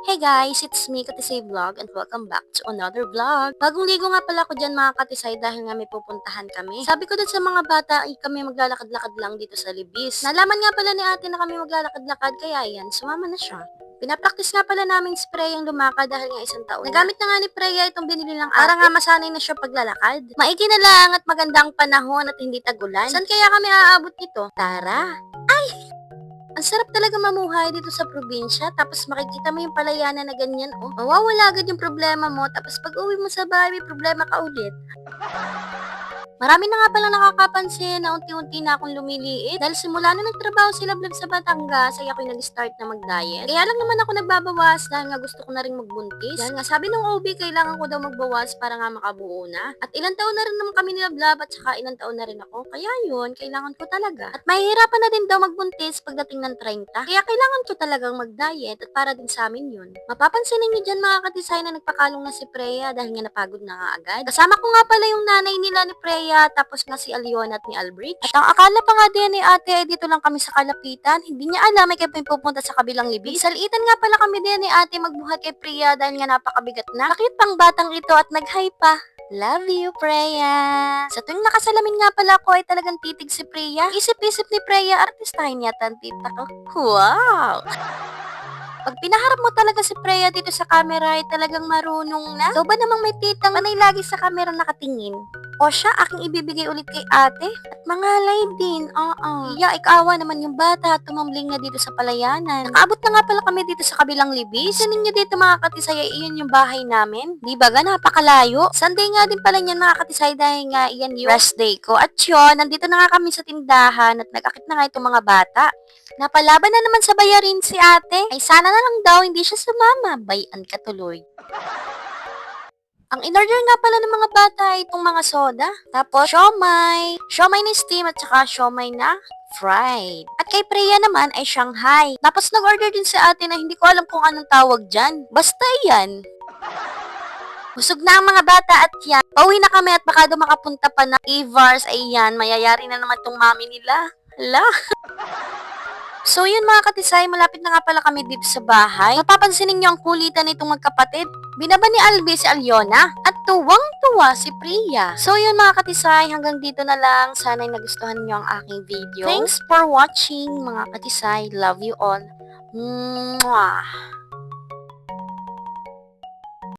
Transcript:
Hey guys, it's me, Katisay Vlog, and welcome back to another vlog. Bagong ligo nga pala ako dyan mga Katisay dahil nga may pupuntahan kami. Sabi ko dun sa mga bata ay kami maglalakad-lakad lang dito sa Libis. Nalaman nga pala ni ate na kami maglalakad-lakad kaya yan, sumama na siya. Pinapraktis nga pala namin spray ang lumakad dahil nga isang taon. Nagamit na nga ni Freya itong binili lang para nga masanay na siya paglalakad. Maigi na lang at magandang panahon at hindi tagulan. Saan kaya kami aabot nito? Tara! Ang sarap talaga mamuhay dito sa probinsya, tapos makikita mo yung palayanan na ganyan, oh. Mawawala agad yung problema mo, tapos pag uwi mo sa bahay, may problema ka ulit. Marami na nga palang nakakapansin na unti-unti na akong lumiliit dahil simula na nagtrabaho si Lablab sa Batangas ay ako'y nag-start na mag-diet. Kaya lang naman ako nagbabawas dahil nga gusto ko na rin magbuntis. Dahil nga sabi ng OB kailangan ko daw magbawas para nga makabuo na. At ilang taon na rin naman kami ni Lablab at saka ilang taon na rin ako. Kaya yun, kailangan ko talaga. At mahihirapan na din daw magbuntis pagdating ng 30. Kaya kailangan ko talagang mag-diet at para din sa amin yun. Mapapansin ninyo dyan mga katisay na nagpakalong na si Freya dahil nga napagod na nga agad. Kasama ko nga pala yung nanay nila ni Freya tapos nga si Aliona at ni Albridge. At ang akala pa nga din ni ate ay dito lang kami sa kalapitan. Hindi niya alam ay kami pupunta sa kabilang libis. Salitan nga pala kami din ni ate magbuhat kay Priya dahil nga napakabigat na. Nakit pang batang ito at nag-hi pa. Love you, Freya! Sa tuwing nakasalamin nga pala ako ay talagang titig si Priya. Isip-isip ni Freya, artistahin yata ang tita ko. Wow! Pag pinaharap mo talaga si Freya dito sa camera ay talagang marunong na. So ba namang may titang panay lagi sa camera nakatingin? O siya, aking ibibigay ulit kay ate. At mangalay din, Iya, ikawa naman yung bata at tumambling na dito sa palayanan. Nakaabot na nga pala kami dito sa kabilang libis. Isa ninyo dito mga katisay, iyon yung bahay namin. Di ba ga, napakalayo. Sunday nga din pala niyan mga katisay dahil nga iyan yung rest day ko. At yun, nandito na nga kami sa tindahan at nag-akit na nga itong mga bata. Napalaban na naman sa bayarin si ate. Ay sana na lang daw hindi siya sumama. Bayan ka tuloy. Ang in-order nga pala ng mga bata ay itong mga soda. Tapos, siomay. Siomay na steam at saka siomay na fried. At kay Freya naman ay Shanghai. Tapos nag-order din si ate na hindi ko alam kung anong tawag dyan. Basta yan. Busog na ang mga bata at yan. Pauwi na kami at baka daw makapunta pa na Evars. Ayan, mayayari na naman tong mami nila. Hala. So yun mga katisay, malapit na nga pala kami dito sa bahay. Mapapansin ninyo ang kulitan nitong magkapatid. Binaba ni Albi si Aliona at tuwang-tuwa si Priya. So yun mga katisay, hanggang dito na lang. Sana'y nagustuhan niyo ang aking video. Thanks for watching mga katisay. Love you all. Mwah!